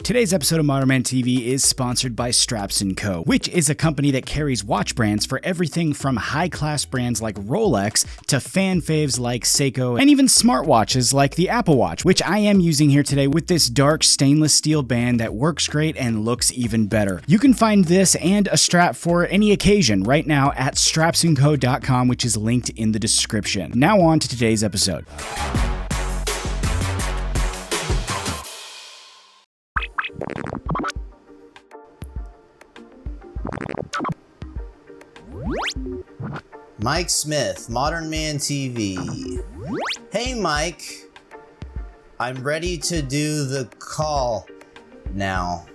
Today's episode of MMTV is sponsored by Straps & Co., which is a company that carries watch brands for everything from high-class brands like Rolex to fan faves like Seiko and even smartwatches like the Apple Watch, which I am using here today with this dark stainless steel band that works great and looks even better. You can find this and a strap for any occasion right now at strapsandco.com, which is linked in the description. Now on to today's episode. Mike Smith, Modern Man TV. Hey Mike, I'm ready to do the call now.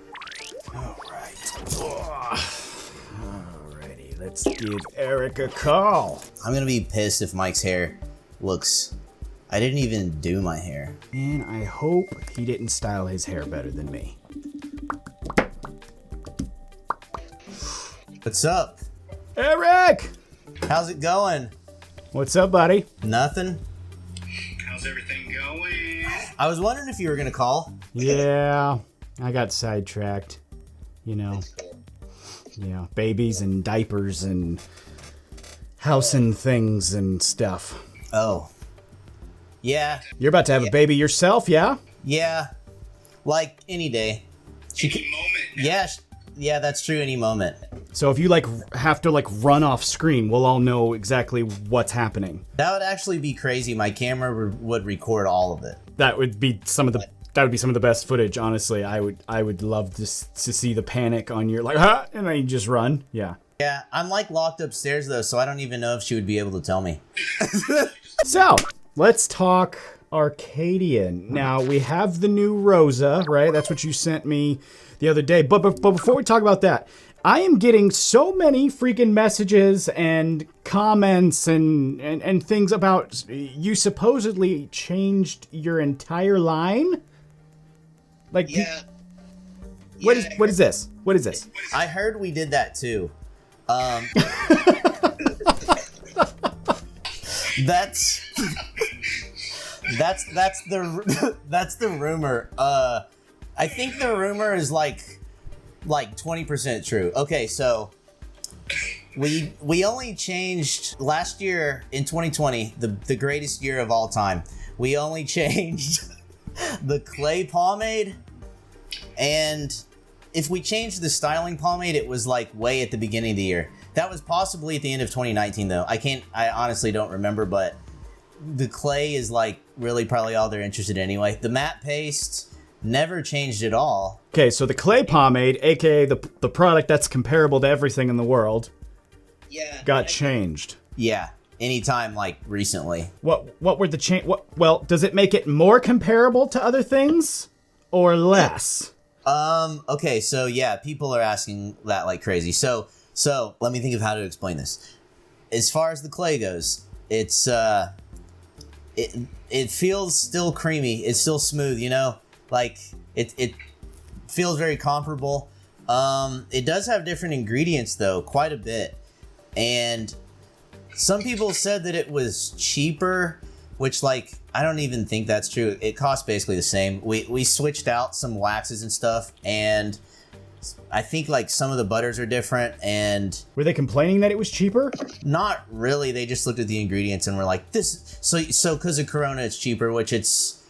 Alrighty, let's give Eric a call. I'm gonna be pissed if Mike's hair looks... I didn't even do my hair. And I hope he didn't style his hair better than me. What's up? Eric! How's it going? What's up, buddy? Nothing? How's everything going? I was wondering if you were gonna call. Yeah, I got sidetracked. You know, babies and diapers and house and things and stuff. Oh. Yeah. You're about to have a baby yourself, yeah? Yeah. Like any day. Any moment. Yeah, that's true, any moment. So if you have to run off screen, we'll all know exactly what's happening. That would actually be crazy. My camera would record all of it. That would be some of the best footage, honestly. I would love to see the panic on your and then you just run. Yeah. Yeah, I'm locked upstairs though, so I don't even know if she would be able to tell me. So, let's talk Arcadian. Now, we have the new Rosa, right? That's what you sent me the other day. But before we talk about that, I am getting so many freaking messages and comments and things about you supposedly changed your entire line. What is this? What is this? I heard we did that too. That's the rumor. I think the rumor is like 20% true. Okay, so we only changed last year in 2020, the greatest year of all time. We only changed the clay pomade, and if we changed the styling pomade, it was way at the beginning of the year. That was possibly at the end of 2019 though. I honestly don't remember, but the clay is really probably all they're interested in anyway. The matte paste never changed at all. Okay, so the clay pomade, aka the product that's comparable to everything in the world, got changed. Yeah, anytime recently. What were the change? Well, does it make it more comparable to other things or less? Okay, so yeah, people are asking that like crazy. So let me think of how to explain this. As far as the clay goes, it's it feels still creamy. It's still smooth, it feels very comparable. It does have different ingredients though, quite a bit. And some people said that it was cheaper, which I don't even think that's true. It costs basically the same. We switched out some waxes and stuff, and I think some of the butters are different. And were they complaining that it was cheaper? Not really. They just looked at the ingredients and were like, this. So because of Corona, it's cheaper, which that's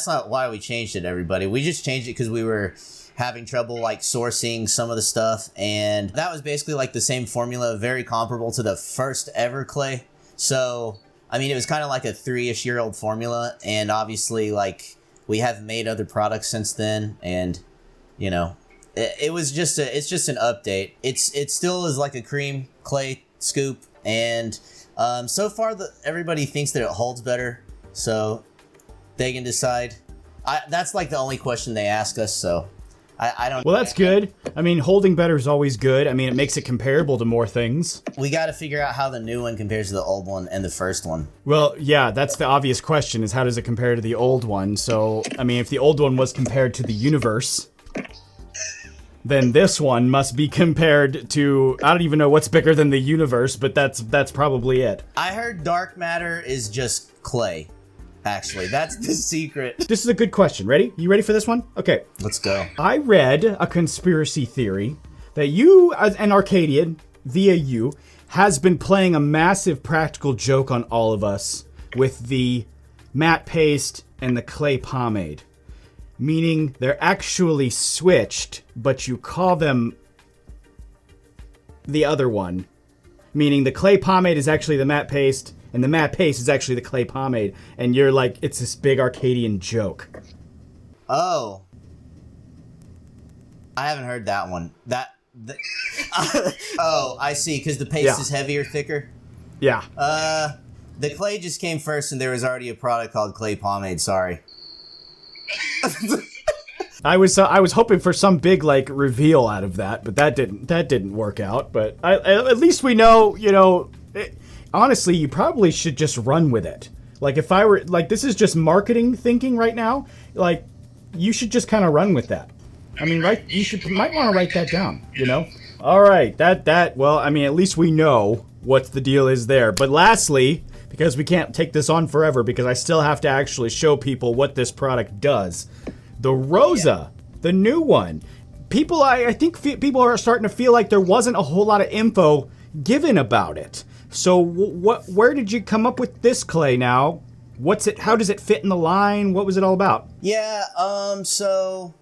not why we changed it, everybody. We just changed it because we were having trouble sourcing some of the stuff, and that was basically the same formula, very comparable to the first ever clay. So it was kind of like a 3-ish-year-old formula, and obviously we have made other products since then, and it was just it's just an update. It still is like a cream clay scoop, and so far everybody thinks that it holds better, so they can decide. That's the only question they ask us, so I don't... Well, that's good. Holding better is always good. It makes it comparable to more things. We got to figure out how the new one compares to the old one and the first one. Well, yeah, that's the obvious question, is how does it compare to the old one? So, if the old one was compared to the universe, then this one must be compared to... I don't even know what's bigger than the universe, but that's probably it. I heard dark matter is just clay. Actually, that's the secret. This is a good question. Ready? You ready for this one? Okay. Let's go. I read a conspiracy theory that you, as an Arcadian, via you, has been playing a massive practical joke on all of us with the matte paste and the clay pomade. Meaning they're actually switched, but you call them the other one. Meaning the clay pomade is actually the matte paste, and the matte paste is actually the clay pomade. And you're like, it's this big Arcadian joke. Oh. I haven't heard that one. Oh, I see, because the paste is heavier, thicker? Yeah. The clay just came first, and there was already a product called clay pomade, sorry. I was hoping for some big like reveal out of that, but that didn't work out. But at least we know, honestly, you probably should just run with it. Like if I were like, this is just marketing thinking right now. Like you should just kind of run with that. I mean, right? Might want to write that down. All right, well, I mean, at least we know what the deal is there. But lastly, because we can't take this on forever, because I still have to actually show people what this product does. The Rosa, the new one. I think people are starting to feel like there wasn't a whole lot of info given about it. So where did you come up with this clay now? How does it fit in the line? What was it all about? Yeah, so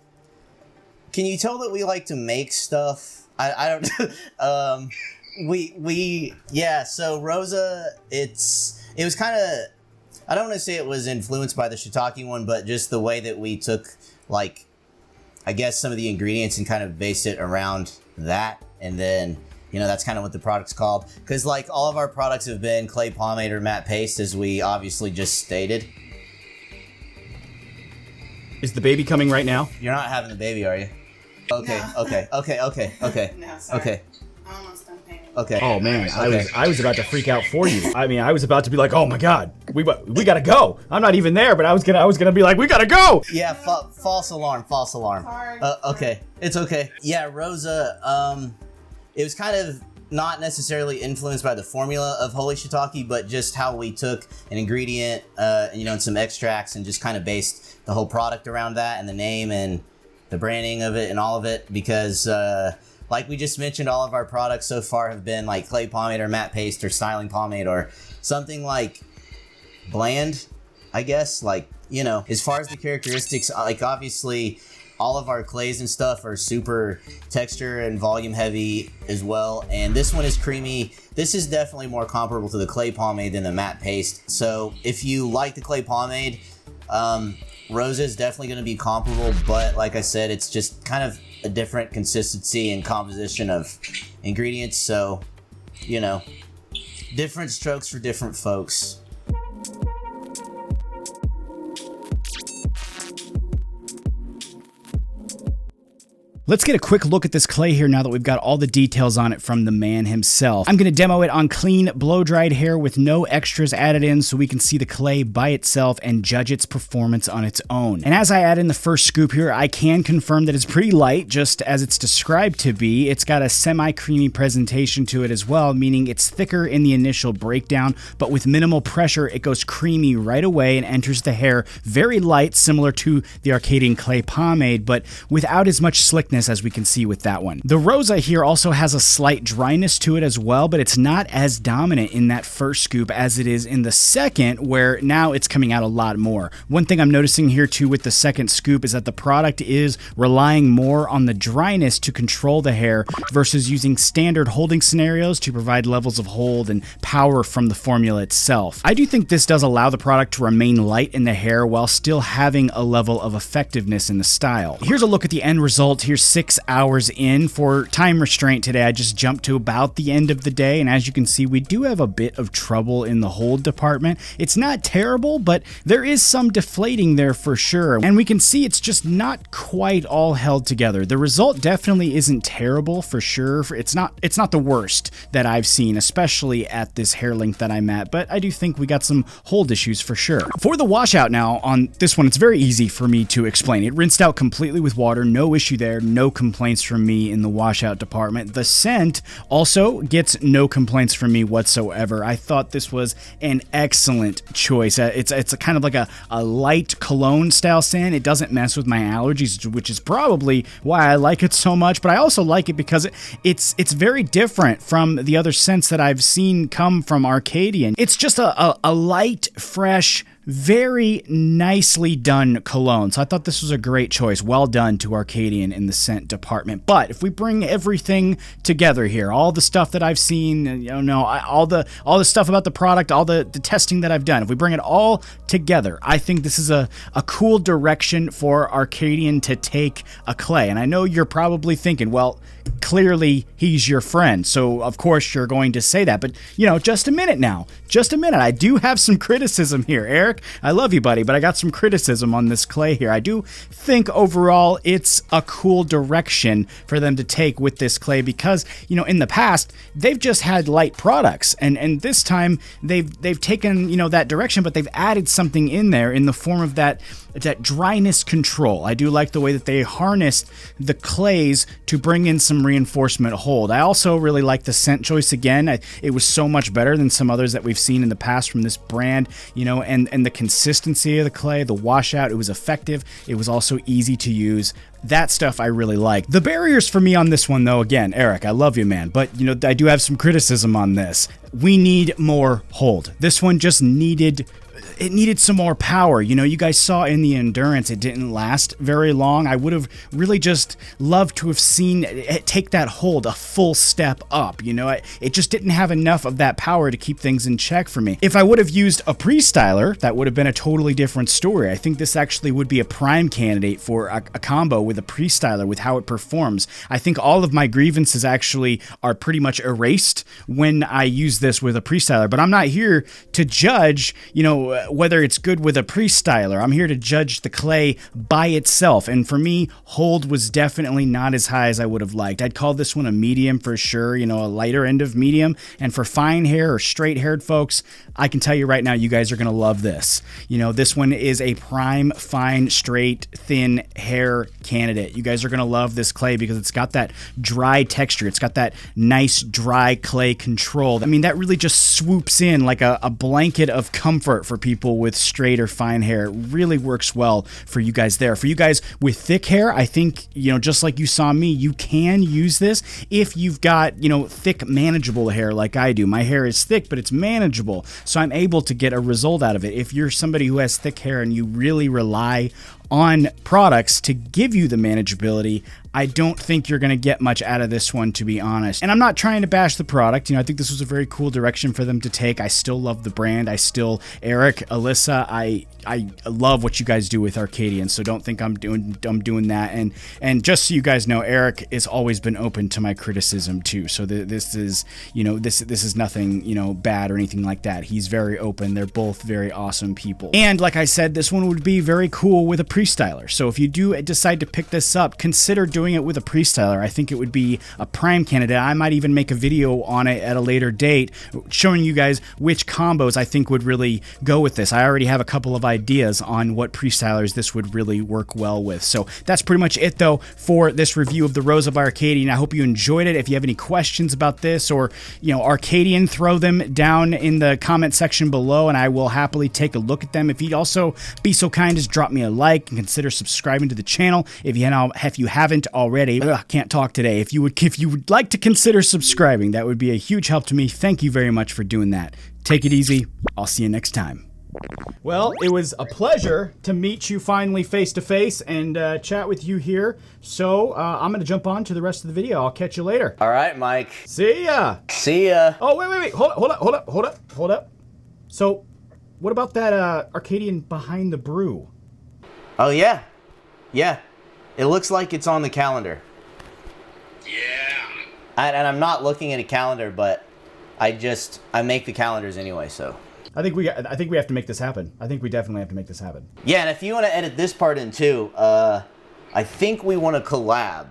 can you tell that we like to make stuff? I don't so Rosa, it was kind of, I don't want to say it was influenced by the shiitake one, but just the way that we took, like, I guess some of the ingredients and kind of based it around that. And then, that's kind of what the product's called. Because, like, all of our products have been clay pomade or matte paste, as we obviously just stated. Is the baby coming right now? You're not having the baby, are you? Okay, No. okay. No, sorry. Okay. I'm almost done painting. Okay. Oh man, I was about to freak out for you. I mean, I was about to be like, oh my god, we gotta go. I'm not even there, but I was gonna be like, we gotta go. Yeah, false alarm. Sorry. Okay, it's okay. Yeah, Rosa. It was kind of not necessarily influenced by the formula of holy shiitake, but just how we took an ingredient, and some extracts, and just kind of based the whole product around that, and the name and the branding of it and all of it, because like we just mentioned, all of our products so far have been like clay pomade or matte paste or styling pomade or something like bland, I guess. Like, as far as the characteristics, like obviously all of our clays and stuff are super texture and volume heavy as well. And this one is creamy. This is definitely more comparable to the clay pomade than the matte paste. So if you like the clay pomade, Rosa is definitely going to be comparable, but like I said, it's just kind of a different consistency and composition of ingredients. So, different strokes for different folks. Let's get a quick look at this clay here now that we've got all the details on it from the man himself. I'm going to demo it on clean, blow-dried hair with no extras added in so we can see the clay by itself and judge its performance on its own. And as I add in the first scoop here, I can confirm that it's pretty light, just as it's described to be. It's got a semi-creamy presentation to it as well, meaning it's thicker in the initial breakdown, but with minimal pressure, it goes creamy right away and enters the hair very light, similar to the Arcadian clay pomade, but without as much slickness as we can see with that one. The Rosa here also has a slight dryness to it as well, but it's not as dominant in that first scoop as it is in the second, where now it's coming out a lot more. One thing I'm noticing here too with the second scoop is that the product is relying more on the dryness to control the hair versus using standard holding scenarios to provide levels of hold and power from the formula itself. I do think this does allow the product to remain light in the hair while still having a level of effectiveness in the style. Here's a look at the end result. Here's 6 hours in. For time restraint today, I just jumped to about the end of the day, and as you can see, we do have a bit of trouble in the hold department. It's not terrible, but there is some deflating there for sure, and we can see it's just not quite all held together. The result definitely isn't terrible for sure. It's not the worst that I've seen, especially at this hair length that I'm at, but I do think we got some hold issues for sure. For the washout now on this one, it's very easy for me to explain. It rinsed out completely with water, no issue there, no no complaints from me in the washout department. The scent also gets no complaints from me whatsoever. I thought this was an excellent choice. It's a kind of like a light cologne style scent. It doesn't mess with my allergies, which is probably why I like it so much, but I also like it because it's very different from the other scents that I've seen come from Arcadian. It's just a light, fresh, very nicely done cologne. So I thought this was a great choice. Well done to Arcadian in the scent department. But if we bring everything together here, all the stuff that I've seen, all the stuff about the product, all the testing that I've done, if we bring it all together, I think this is a cool direction for Arcadian to take a clay. And I know you're probably thinking, well, clearly he's your friend, so of course you're going to say that. But, just a minute now. Just a minute. I do have some criticism here, Eric. I love you, buddy, but I got some criticism on this clay here. I do think overall it's a cool direction for them to take with this clay because, in the past, they've just had light products. And this time they've taken, that direction, but they've added something in there in the form of that dryness control. I do like the way that they harnessed the clays to bring in some reinforcement hold. I also really like the scent choice again. It was so much better than some others that we've seen in the past from this brand, and the consistency of the clay, the washout, it was effective. It was also easy to use. That stuff I really like. The barriers for me on this one, though, again, Eric, I love you, man, but, I do have some criticism on this. We need more hold. This one just needed some more power. You guys saw in the endurance, it didn't last very long. I would have really just loved to have seen it take that hold a full step up. It just didn't have enough of that power to keep things in check for me. If I would have used a pre-styler, that would have been a totally different story. I think this actually would be a prime candidate for a combo with a pre-styler with how it performs. I think all of my grievances actually are pretty much erased when I use this with a pre-styler, but I'm not here to judge, whether it's good with a pre-styler. I'm here to judge the clay by itself, and for me, hold was definitely not as high as I would have liked. I'd call this one a medium for sure, a lighter end of medium, and for fine hair or straight-haired folks, I can tell you right now, you guys are going to love this. This one is a prime, fine, straight, thin hair candidate. You guys are going to love this clay because it's got that dry texture. It's got that nice, dry clay control. I mean, that really just swoops in like a blanket of comfort for people with straight or fine hair. It really works well for you guys there. For you guys with thick hair, I think, just like you saw me, you can use this if you've got, thick, manageable hair like I do. My hair is thick, but it's manageable, so I'm able to get a result out of it. If you're somebody who has thick hair and you really rely on products to give you the manageability, I don't think you're going to get much out of this one, to be honest. And I'm not trying to bash the product. I think this was a very cool direction for them to take. I still love the brand. Eric, Alyssa, I love what you guys do with Arcadian, so don't think I'm doing that. And just so you guys know, Eric has always been open to my criticism too. So this is, this is nothing, bad or anything like that. He's very open. They're both very awesome people. And like I said, this one would be very cool with a pre-styler. So if you do decide to pick this up, consider doing it with a pre-styler. I think it would be a prime candidate. I might even make a video on it at a later date showing you guys which combos I think would really go with this. I already have a couple of ideas on what pre-stylers this would really work well with. So that's pretty much it though for this review of the Rosa by Arcadian. I hope you enjoyed it. If you have any questions about this or, Arcadian, throw them down in the comment section below and I will happily take a look at them. If you'd also be so kind as drop me a like and consider subscribing to the channel if you haven't already. Can't talk today. If you would like to consider subscribing, that would be a huge help to me. Thank you very much for doing that. Take it easy. I'll see you next time. Well, it was a pleasure to meet you finally face to face and chat with you here. So I'm going to jump on to the rest of the video. I'll catch you later. All right, Mike. See ya. See ya. Oh, wait. Hold up. So what about that Arcadian behind the brew? Oh, yeah. Yeah. It looks like it's on the calendar. Yeah. And I'm not looking at a calendar, but I make the calendars anyway, so. I think we have to make this happen. I think we definitely have to make this happen. Yeah, and if you want to edit this part in too, I think we want to collab.